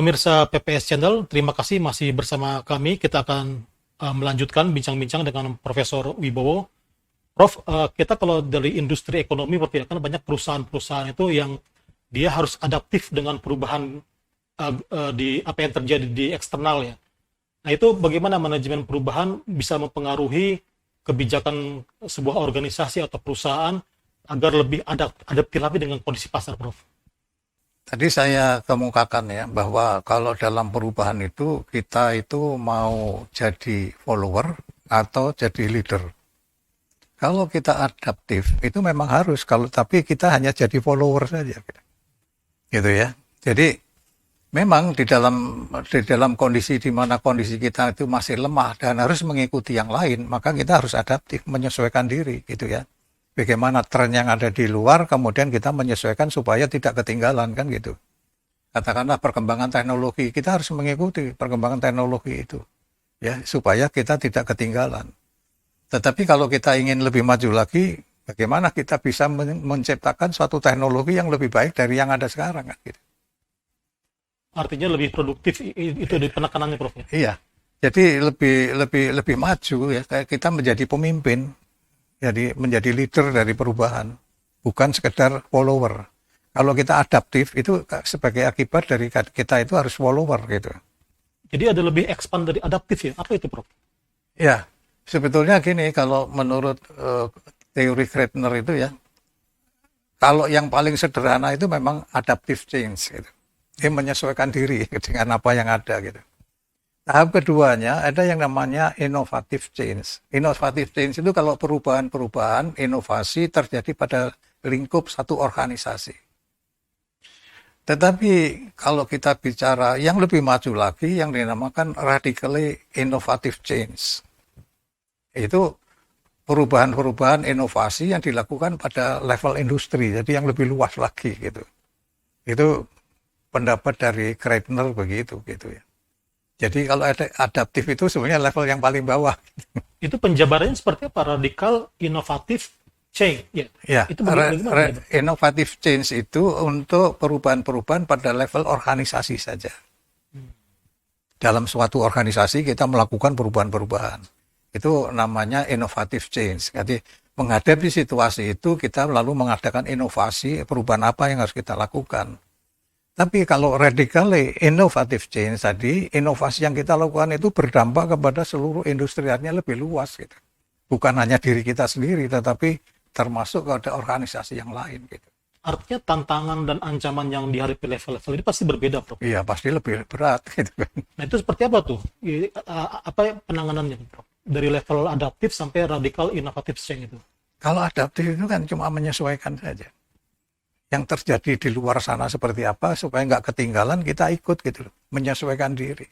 Pemirsa PPS Channel, terima kasih masih bersama kami. Kita akan melanjutkan bincang-bincang dengan Profesor Wibowo. Prof, kita kalau dari industri ekonomi kan banyak perusahaan-perusahaan itu yang dia harus adaptif dengan perubahan di apa yang terjadi di eksternal ya. Nah itu bagaimana manajemen perubahan bisa mempengaruhi kebijakan sebuah organisasi atau perusahaan agar lebih adaptif lagi dengan kondisi pasar, Prof? Tadi saya kemukakan ya bahwa kalau dalam perubahan itu kita itu mau jadi follower atau jadi leader. Kalau kita adaptif itu memang harus, kalau tapi kita hanya jadi follower saja, gitu ya. Jadi memang di dalam kondisi di mana kondisi kita itu masih lemah dan harus mengikuti yang lain, maka kita harus adaptif, menyesuaikan diri, gitu ya. Bagaimana tren yang ada di luar, kemudian kita menyesuaikan supaya tidak ketinggalan, kan gitu. Katakanlah perkembangan teknologi, kita harus mengikuti perkembangan teknologi itu, ya, supaya kita tidak ketinggalan. Tetapi kalau kita ingin lebih maju lagi, bagaimana kita bisa menciptakan suatu teknologi yang lebih baik dari yang ada sekarang, kan gitu. Artinya lebih produktif itu di penekanannya, Prof. Ya? Iya, jadi lebih maju ya, kayak kita menjadi pemimpin. Jadi menjadi leader dari perubahan, bukan sekedar follower. Kalau kita adaptif itu sebagai akibat dari kita itu harus follower gitu. Jadi ada lebih expand dari adaptif ya? Apa itu, Prof? Ya, sebetulnya gini, kalau menurut teori Kreitner itu ya, kalau yang paling sederhana itu memang adaptive change gitu. Dia menyesuaikan diri dengan apa yang ada gitu. Tahap keduanya ada yang namanya innovative change. Innovative change itu kalau perubahan-perubahan, inovasi terjadi pada lingkup satu organisasi. Tetapi kalau kita bicara yang lebih maju lagi, yang dinamakan radically innovative change. Itu perubahan-perubahan inovasi yang dilakukan pada level industri, jadi yang lebih luas lagi gitu. Itu pendapat dari Kreitner begitu gitu ya. Jadi kalau ada adaptif itu sebenarnya level yang paling bawah. Itu penjabarannya seperti apa? Radikal, inovatif, change. Ya, Itu bagaimana? innovative change itu untuk perubahan-perubahan pada level organisasi saja. Dalam suatu organisasi kita melakukan perubahan-perubahan. Itu namanya innovative change. Jadi menghadapi situasi itu kita lalu mengadakan inovasi, perubahan apa yang harus kita lakukan. Tapi kalau radically innovative change tadi, inovasi yang kita lakukan itu berdampak kepada seluruh industri, artinya lebih luas gitu. Bukan hanya diri kita sendiri, tetapi termasuk kepada organisasi yang lain gitu. Artinya tantangan dan ancaman yang dihadapi level-level ini pasti berbeda, Prof. Iya, pasti lebih berat gitu kan. Nah itu seperti apa tuh? Apa penanganannya, Prof? Dari level adaptif sampai radikal inovatif change itu. Kalau adaptif itu kan cuma menyesuaikan saja. Yang terjadi di luar sana seperti apa, supaya nggak ketinggalan kita ikut gitu loh, menyesuaikan diri.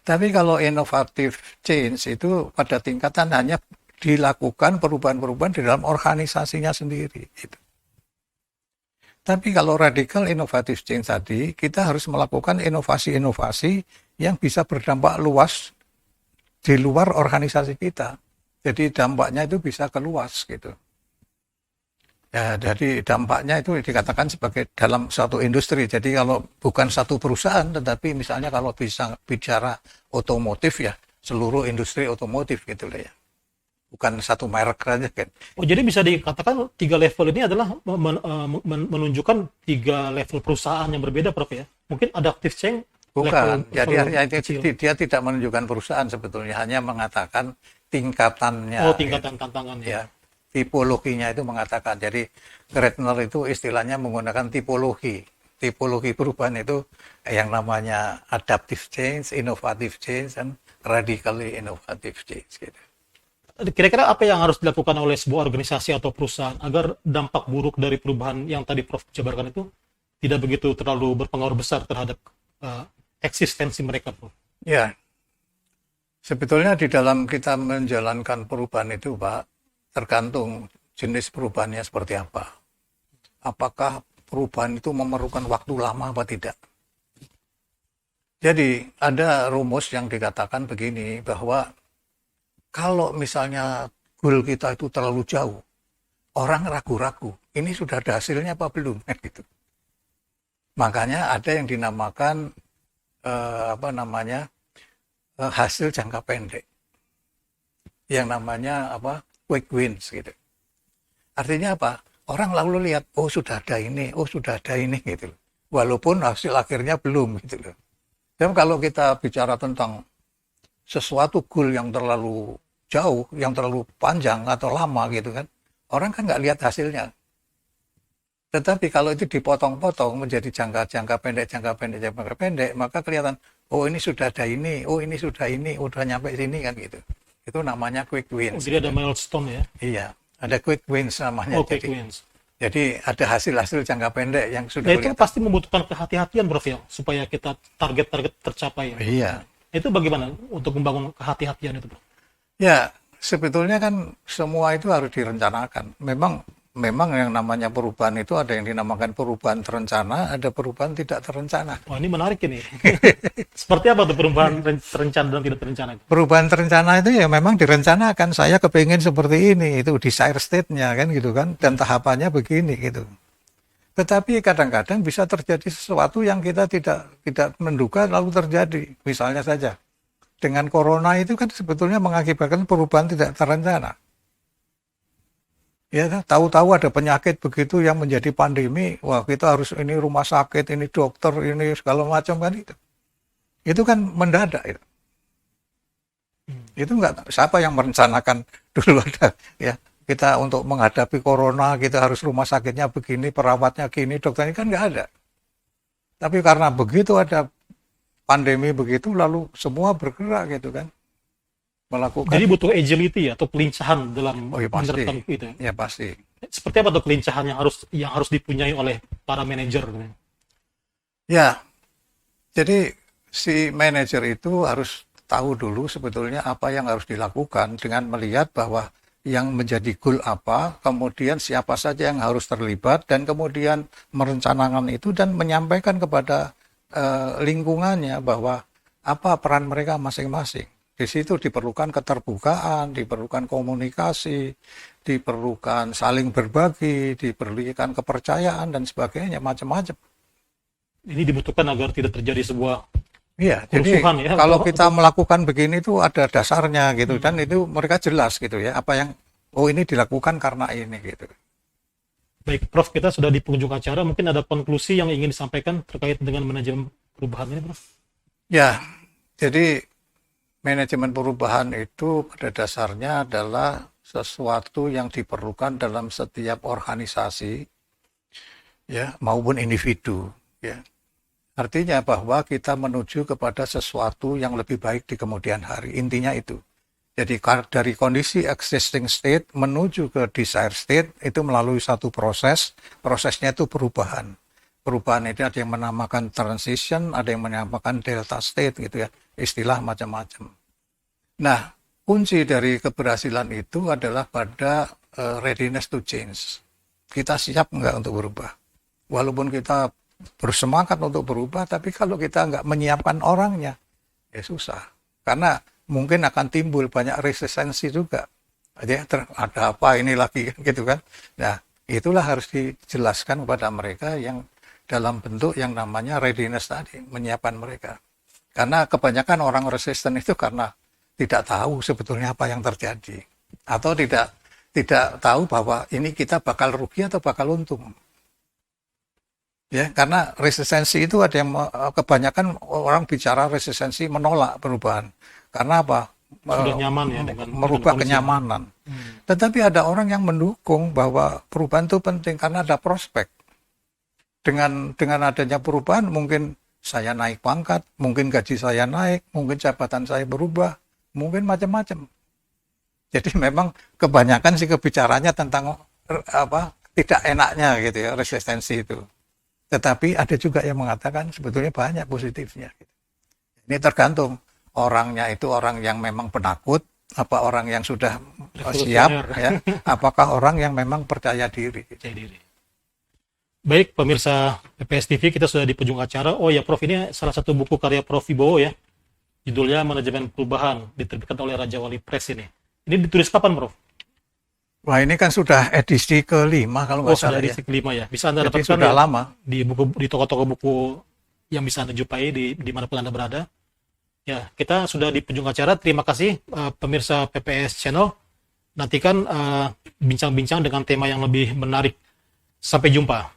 Tapi kalau inovatif change itu pada tingkatan hanya dilakukan perubahan-perubahan di dalam organisasinya sendiri. Gitu. Tapi kalau radical inovatif change tadi, kita harus melakukan inovasi-inovasi yang bisa berdampak luas di luar organisasi kita. Jadi dampaknya itu bisa keluas gitu. Ya, jadi dampaknya itu dikatakan sebagai dalam suatu industri. Jadi kalau bukan satu perusahaan, tetapi misalnya kalau bisa bicara otomotif ya, seluruh industri otomotif gitu lah ya. Bukan satu merek saja kan. Oh, jadi bisa dikatakan 3 level ini adalah menunjukkan 3 level perusahaan yang berbeda, Prof ya? Mungkin adaptive change Bukan, jadi kecil. dia tidak menunjukkan perusahaan sebetulnya, hanya mengatakan tingkatannya. Oh, tingkatan tantangannya. Ya, tipologinya itu mengatakan. Jadi Kreitner itu istilahnya menggunakan tipologi. Tipologi perubahan itu yang namanya adaptive change, innovative change, dan radically innovative change. Gitu. Kira-kira apa yang harus dilakukan oleh sebuah organisasi atau perusahaan agar dampak buruk dari perubahan yang tadi Prof jabarkan itu tidak begitu terlalu berpengaruh besar terhadap eksistensi mereka, Prof? Ya, sebetulnya di dalam kita menjalankan perubahan itu, Pak, tergantung jenis perubahannya seperti apa. Apakah perubahan itu memerlukan waktu lama apa tidak? Jadi ada rumus yang dikatakan begini, bahwa kalau misalnya goal kita itu terlalu jauh, orang ragu-ragu, ini sudah ada hasilnya apa belum? Gitu. Makanya ada yang dinamakan apa namanya hasil jangka pendek yang namanya apa quick wins gitu. Artinya apa? Orang lalu lihat, oh sudah ada ini, oh sudah ada ini gitu loh. Walaupun hasil akhirnya belum gitu loh. Dan kalau kita bicara tentang sesuatu goal yang terlalu jauh, yang terlalu panjang atau lama gitu kan, orang kan nggak lihat hasilnya. Tetapi kalau itu dipotong-potong menjadi jangka pendek, maka kelihatan, oh ini sudah ada ini, oh ini sudah ini, udah nyampe sini kan gitu. Itu namanya quick Oh, wins. jadi ada milestone ya. Iya, ada quick wins namanya. Oh, quick wins. Jadi ada hasil-hasil jangka pendek yang sudah Nah, itu kelihatan. pasti membutuhkan kehati-hatian, Prof, ya, supaya kita target-target tercapai. Ya. Iya. Itu bagaimana untuk membangun kehati-hatian itu, Prof? Ya, sebetulnya kan semua itu harus direncanakan. Memang yang namanya perubahan itu ada yang dinamakan perubahan terencana, ada perubahan tidak terencana. Wah, ini menarik ini. Seperti apa tuh perubahan terencana dan tidak terencana? Perubahan terencana itu ya memang direncanakan. Saya kepingin seperti ini, itu desire state-nya kan gitu kan, dan tahapannya begini gitu. Tetapi kadang-kadang bisa terjadi sesuatu yang kita tidak menduga lalu terjadi. Misalnya saja dengan corona itu kan sebetulnya mengakibatkan perubahan tidak terencana. Ya, tahu-tahu ada penyakit begitu yang menjadi pandemi, wah kita harus ini rumah sakit, ini dokter, ini segala macam kan itu. Itu kan mendadak itu. Itu enggak siapa yang merencanakan dulu ada ya. Kita untuk menghadapi corona kita harus rumah sakitnya begini, perawatnya gini, dokternya kan enggak ada. Tapi karena begitu ada pandemi begitu lalu semua bergerak gitu kan. Melakukan. Jadi butuh agility ya, atau kelincahan dalam Oh ya pasti. menerapkan itu. Ya pasti. Seperti apa tuh kelincahan yang harus dipunyai oleh para manajer? Ya, jadi si manajer itu harus tahu dulu sebetulnya apa yang harus dilakukan dengan melihat bahwa yang menjadi goal apa, kemudian siapa saja yang harus terlibat, dan kemudian merencanakan itu dan menyampaikan kepada lingkungannya bahwa apa peran mereka masing-masing. Di situ diperlukan keterbukaan, diperlukan komunikasi, diperlukan saling berbagi, diperlukan kepercayaan dan sebagainya, macam-macam. Ini dibutuhkan agar tidak terjadi sebuah Iya, jadi kerusuhan ya. kalau kita melakukan begini itu ada dasarnya gitu, dan itu mereka jelas gitu ya, apa yang, oh ini dilakukan karena ini gitu. Baik, Prof, kita sudah di penghujung acara, mungkin ada konklusi yang ingin disampaikan terkait dengan manajemen perubahan ini, Prof? Ya, jadi manajemen perubahan itu pada dasarnya adalah sesuatu yang diperlukan dalam setiap organisasi ya maupun individu ya. Artinya bahwa kita menuju kepada sesuatu yang lebih baik di kemudian hari. Intinya itu. Jadi dari kondisi existing state menuju ke desired state itu melalui satu proses. Prosesnya itu perubahan. Perubahan itu ada yang menamakan transition, ada yang menamakan delta state gitu ya, istilah macam-macam. Nah, kunci dari keberhasilan itu adalah pada readiness to change. Kita siap nggak untuk berubah? Walaupun kita bersemangat untuk berubah, tapi kalau kita nggak menyiapkan orangnya, ya susah. Karena mungkin akan timbul banyak resistensi juga. Ada apa ini lagi gitu kan? Nah, itulah harus dijelaskan kepada mereka yang dalam bentuk yang namanya readiness tadi, menyiapkan mereka. Karena kebanyakan orang resisten itu karena tidak tahu sebetulnya apa yang terjadi, atau tidak tahu bahwa ini kita bakal rugi atau bakal untung. Ya, karena resistensi itu ada yang kebanyakan orang bicara resistensi menolak perubahan. Karena apa? Sudah nyaman ya dengan merubah kondisi. kenyamanan. Tetapi ada orang yang mendukung bahwa perubahan itu penting karena ada prospek. Dengan adanya perubahan mungkin saya naik pangkat, mungkin gaji saya naik, mungkin jabatan saya berubah, mungkin macam-macam. Jadi memang kebanyakan sih kebicaranya tentang apa tidak enaknya gitu ya, resistensi itu. Tetapi ada juga yang mengatakan sebetulnya banyak positifnya. Ini tergantung orangnya, itu orang yang memang penakut, apa orang yang sudah siap, ya, apakah orang yang memang percaya diri. Percaya diri. Baik, pemirsa PPS TV, kita sudah di penghujung acara. Oh ya, Prof, ini salah satu buku karya Prof Wibowo ya. Judulnya Manajemen Perubahan, diterbitkan oleh Raja Wali Press ini. Ini ditulis kapan, Prof? Wah, ini kan sudah edisi ke-5 kalau nggak salah. Sudah edisi ke-5 ya. Bisa Anda jadi dapatkan sudah ya, lama di toko-toko buku yang bisa Anda jumpai di dimanapun Anda berada. Ya, kita sudah di penghujung acara. Terima kasih pemirsa PPS Channel. Nantikan bincang-bincang dengan tema yang lebih menarik. Sampai jumpa.